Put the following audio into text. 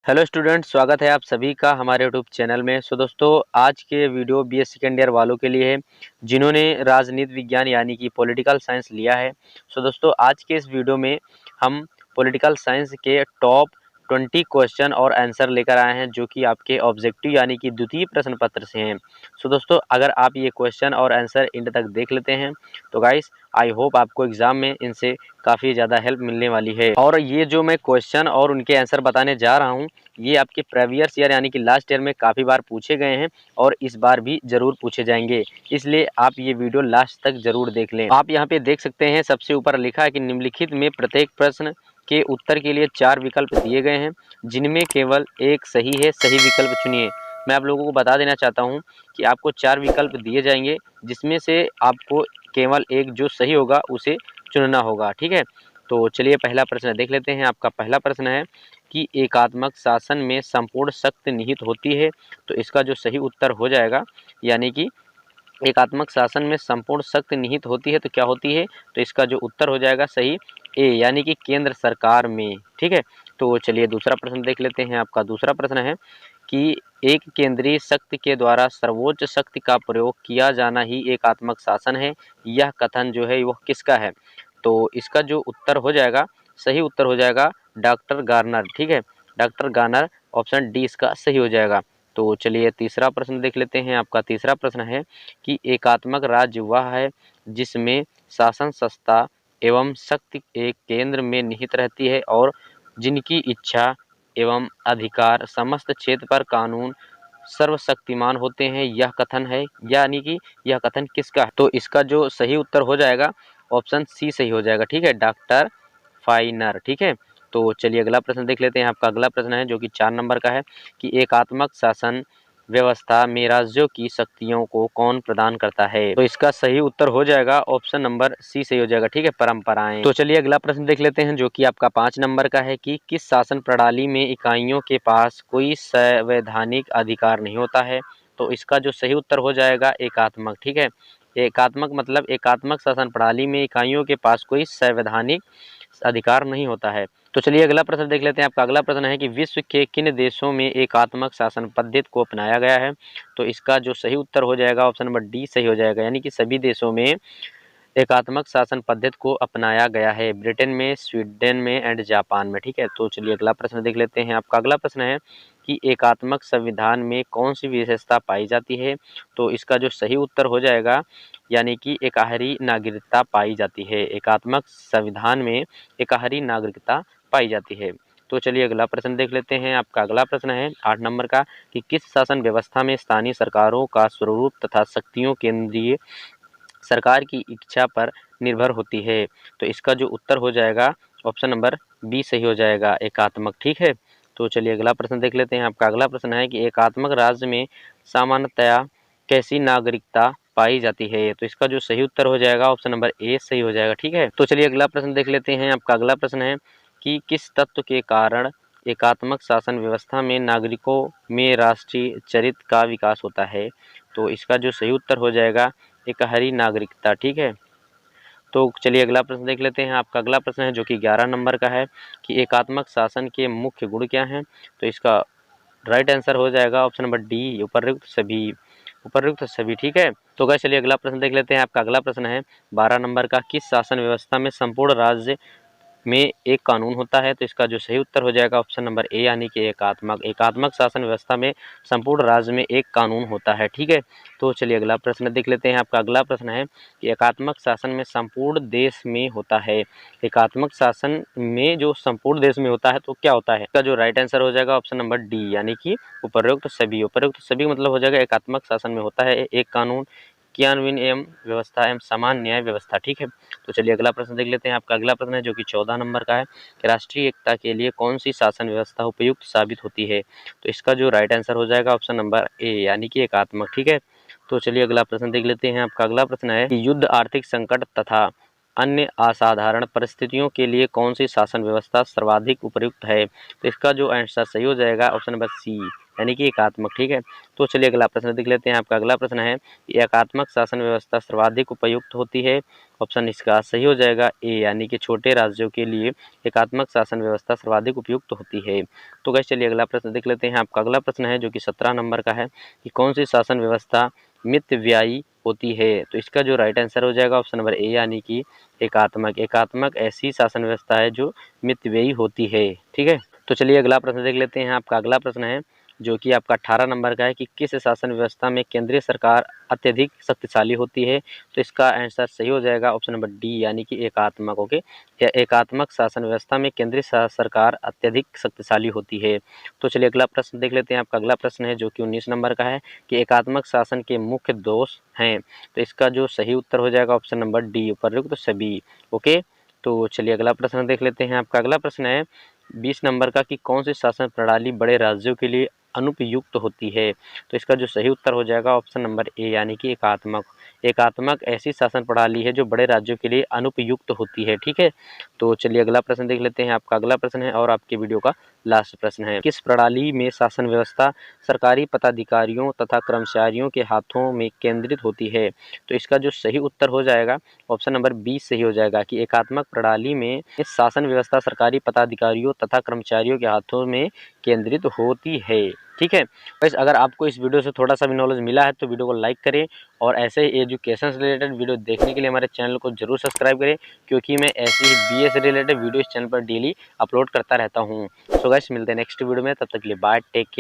Hello student, स्वागत है आप सभी का हमारे यूट्यूब चैनल में। दोस्तों, आज के वीडियो बीए सेकेंड ईयर वालों के लिए है जिन्होंने राजनीति विज्ञान यानी कि पॉलिटिकल साइंस लिया है। दोस्तों, आज के इस वीडियो में हम पॉलिटिकल साइंस के टॉप 20 क्वेश्चन और आंसर लेकर आए हैं जो कि आपके ऑब्जेक्टिव यानी कि द्वितीय प्रश्न पत्र से हैं। दोस्तों, अगर आप ये क्वेश्चन और आंसर एंड तक देख लेते हैं तो गाइस आई होप आपको एग्जाम में इनसे काफ़ी ज़्यादा हेल्प मिलने वाली है। और ये जो मैं क्वेश्चन और उनके आंसर बताने जा रहा हूँ ये आपके प्रीवियस ईयर यानी कि लास्ट ईयर में काफ़ी बार पूछे गए हैं और इस बार भी ज़रूर पूछे जाएंगे, इसलिए आप ये वीडियो लास्ट तक ज़रूर देख लें। आप यहाँ पे देख सकते हैं सबसे ऊपर लिखा है कि निम्नलिखित में प्रत्येक प्रश्न के उत्तर के लिए 4 विकल्प दिए गए हैं जिनमें केवल एक सही है, सही विकल्प चुनिए। मैं आप लोगों को बता देना चाहता हूँ कि आपको 4 विकल्प दिए जाएंगे जिसमें से आपको केवल एक जो सही होगा उसे चुनना होगा। ठीक है, तो चलिए पहला प्रश्न देख लेते हैं। आपका पहला प्रश्न है कि एकात्मक शासन में संपूर्ण शक्ति निहित होती है, तो इसका जो सही उत्तर हो जाएगा यानी कि एकात्मक शासन में संपूर्ण शक्ति निहित होती है तो क्या होती है, तो इसका जो उत्तर हो जाएगा सही ए यानी कि केंद्र सरकार में। ठीक है, तो चलिए दूसरा प्रश्न देख लेते हैं। आपका दूसरा प्रश्न है कि एक केंद्रीय शक्ति के द्वारा सर्वोच्च शक्ति का प्रयोग किया जाना ही एकात्मक शासन है, यह कथन जो है वह किसका है, तो इसका जो उत्तर हो जाएगा सही उत्तर हो जाएगा डॉक्टर गार्नर। ठीक है, डॉक्टर गार्नर ऑप्शन डी इसका सही हो जाएगा। तो चलिए तीसरा प्रश्न देख लेते हैं। आपका तीसरा प्रश्न है कि एकात्मक राज्य वह है जिसमें शासन सत्ता एवं शक्ति एक केंद्र में निहित रहती है और जिनकी इच्छा एवं अधिकार समस्त क्षेत्र पर कानून सर्वशक्तिमान होते हैं, यह कथन है यानी कि यह कथन किसका है, तो इसका जो सही उत्तर हो जाएगा ऑप्शन सी सही हो जाएगा। ठीक है, डॉक्टर फाइनर। ठीक है, तो चलिए अगला प्रश्न देख लेते हैं। आपका अगला प्रश्न है जो कि 4 नंबर का है कि एकात्मक शासन व्यवस्था में राज्यों की शक्तियों को कौन प्रदान करता है, तो इसका सही उत्तर हो जाएगा ऑप्शन नंबर सी सही हो जाएगा। ठीक है, परंपराएं। तो चलिए अगला प्रश्न देख लेते हैं जो कि आपका 5 नंबर का है कि किस शासन प्रणाली में इकाइयों के पास कोई संवैधानिक अधिकार नहीं होता है, तो इसका जो सही उत्तर हो जाएगा एकात्मक। ठीक है, एकात्मक मतलब एकात्मक शासन प्रणाली में इकाइयों के पास कोई संवैधानिक अधिकार नहीं होता है। तो चलिए अगला प्रश्न देख लेते हैं। आपका अगला प्रश्न है कि विश्व के किन देशों में एकात्मक शासन पद्धति को अपनाया गया है, तो इसका जो सही उत्तर हो जाएगा ऑप्शन नंबर डी सही हो जाएगा यानी कि सभी देशों में एकात्मक शासन पद्धति को अपनाया गया है, ब्रिटेन में, स्वीडन में एंड जापान में। ठीक है, तो चलिए अगला प्रश्न देख लेते हैं। आपका अगला प्रश्न है कि एकात्मक संविधान में कौन सी विशेषता पाई जाती है, तो इसका जो सही उत्तर हो जाएगा यानी कि एकाहरी नागरिकता पाई जाती है। एकात्मक संविधान में एकाहरी नागरिकता पाई जाती है। तो चलिए अगला प्रश्न देख लेते हैं। आपका अगला प्रश्न है 8 नंबर का कि किस शासन व्यवस्था में स्थानीय सरकारों का स्वरूप तथा शक्तियों केंद्रीय सरकार की इच्छा पर निर्भर होती है, तो इसका जो उत्तर हो जाएगा ऑप्शन नंबर बी सही हो जाएगा एकात्मक। ठीक है, तो चलिए अगला प्रश्न देख लेते हैं। आपका अगला प्रश्न है कि एकात्मक राज्य में सामान्यतया कैसी नागरिकता पाई जाती है, तो इसका जो सही उत्तर हो जाएगा ऑप्शन नंबर ए सही हो जाएगा। ठीक है, तो चलिए अगला प्रश्न देख लेते हैं। आपका अगला प्रश्न है कि किस तत्व के कारण एकात्मक शासन व्यवस्था में नागरिकों में राष्ट्रीय चरित्र का विकास होता है, तो इसका जो सही उत्तर हो जाएगा एकहरी नागरिकता। ठीक है, तो चलिए अगला प्रश्न देख लेते हैं। आपका अगला प्रश्न है जो कि 11 नंबर का है कि एकात्मक शासन के मुख्य गुण क्या हैं, तो इसका राइट आंसर हो जाएगा ऑप्शन नंबर डी उपयुक्त सभी। उपयुक्त सभी। ठीक है, तो गाइस चलिए अगला प्रश्न देख लेते हैं। आपका अगला प्रश्न है 12 नंबर का किस शासन व्यवस्था में संपूर्ण राज्य में एक कानून होता है, तो इसका जो सही उत्तर हो जाएगा ऑप्शन नंबर ए यानी कि एकात्मक। एकात्मक शासन व्यवस्था में संपूर्ण राज्य में एक कानून होता है। ठीक है, तो चलिए अगला प्रश्न देख लेते हैं। आपका अगला प्रश्न है कि एकात्मक शासन में संपूर्ण देश में होता है। एकात्मक शासन में जो संपूर्ण देश में होता है तो क्या होता है, इसका जो राइट आंसर हो जाएगा ऑप्शन नंबर डी यानी कि उपयुक्त सभी। उपयुक्त सभी मतलब हो जाएगा एकात्मक शासन में होता है एक कानून, क्रियान्वयन एवं व्यवस्था एवं समान न्याय व्यवस्था। ठीक है, तो चलिए अगला प्रश्न देख लेते हैं। आपका अगला प्रश्न है जो कि 14 नंबर का है कि राष्ट्रीय एकता के लिए कौन सी शासन व्यवस्था उपयुक्त साबित होती है, तो इसका जो राइट आंसर हो जाएगा ऑप्शन नंबर ए यानी कि एकात्मक। ठीक है, तो चलिए अगला प्रश्न देख लेते हैं। आपका अगला प्रश्न है कि युद्ध, आर्थिक संकट तथा अन्य असाधारण परिस्थितियों के लिए कौन सी शासन व्यवस्था सर्वाधिक उपयुक्त है? तो इसका जो आंसर सही हो जाएगा ऑप्शन नंबर सी, यानी कि एकात्मक। ठीक है, तो चलिए अगला प्रश्न देख लेते हैं। आपका अगला प्रश्न है कि एकात्मक शासन व्यवस्था सर्वाधिक उपयुक्त होती है। ऑप्शन इसका सही हो जाएगा ए, यानी कि छोटे राज्यों के लिए एकात्मक शासन व्यवस्था सर्वाधिक उपयुक्त होती है। तो गाइस चलिए अगला प्रश्न देख लेते हैं। आपका अगला प्रश्न है जो कि 17 नंबर का है कि कौन सी शासन व्यवस्था मितव्ययी होती है? तो इसका जो राइट आंसर हो जाएगा ऑप्शन नंबर ए, यानी कि एकात्मक। एकात्मक ऐसी शासन व्यवस्था है जो मितव्ययी होती है। ठीक है, तो चलिए अगला प्रश्न देख लेते हैं। आपका अगला प्रश्न है जो कि आपका 18 नंबर का है कि किस शासन व्यवस्था में केंद्रीय सरकार अत्यधिक शक्तिशाली होती है? तो इसका आंसर सही हो जाएगा ऑप्शन नंबर डी, यानी कि एकात्मक। ओके, एकात्मक शासन व्यवस्था में केंद्रीय सरकार अत्यधिक शक्तिशाली होती है। तो चलिए अगला प्रश्न देख लेते हैं। आपका अगला प्रश्न है जो कि 19 नंबर का है कि एकात्मक शासन के मुख्य दोष हैं। तो इसका जो सही उत्तर हो जाएगा ऑप्शन नंबर डी, उपर्युक्त सभी। ओके, तो चलिए अगला प्रश्न देख लेते हैं। आपका अगला प्रश्न है 20 नंबर का कि कौन सी शासन प्रणाली बड़े राज्यों के लिए अनुपयुक्त होती है? तो इसका जो सही उत्तर हो जाएगा ऑप्शन नंबर ए, यानी कि एकात्मक। एकात्मक ऐसी शासन प्रणाली है जो बड़े राज्यों के लिए अनुपयुक्त होती है। ठीक है, तो चलिए अगला प्रश्न देख लेते हैं। आपका अगला प्रश्न है और आपके वीडियो का लास्ट प्रश्न है, किस प्रणाली में शासन व्यवस्था सरकारी पदाधिकारियों तथा कर्मचारियों के हाथों में केंद्रित होती है? तो इसका जो सही उत्तर हो जाएगा ऑप्शन नंबर बी सही हो जाएगा कि एकात्मक प्रणाली में शासन व्यवस्था सरकारी पदाधिकारियों तथा कर्मचारियों के हाथों में केंद्रित होती है। ठीक है, बस अगर आपको इस वीडियो से थोड़ा सा भी नॉलेज मिला है तो वीडियो को लाइक करें और ऐसे ही एजुकेशन से रिलेटेड वीडियो देखने के लिए हमारे चैनल को जरूर सब्सक्राइब करें, क्योंकि मैं ऐसी ही बीए से रिलेटेड वीडियो इस चैनल पर डेली अपलोड करता रहता हूँ। सो गाइस मिलते हैं नेक्स्ट वीडियो में, तब तक के लिए बाय, टेक केयर।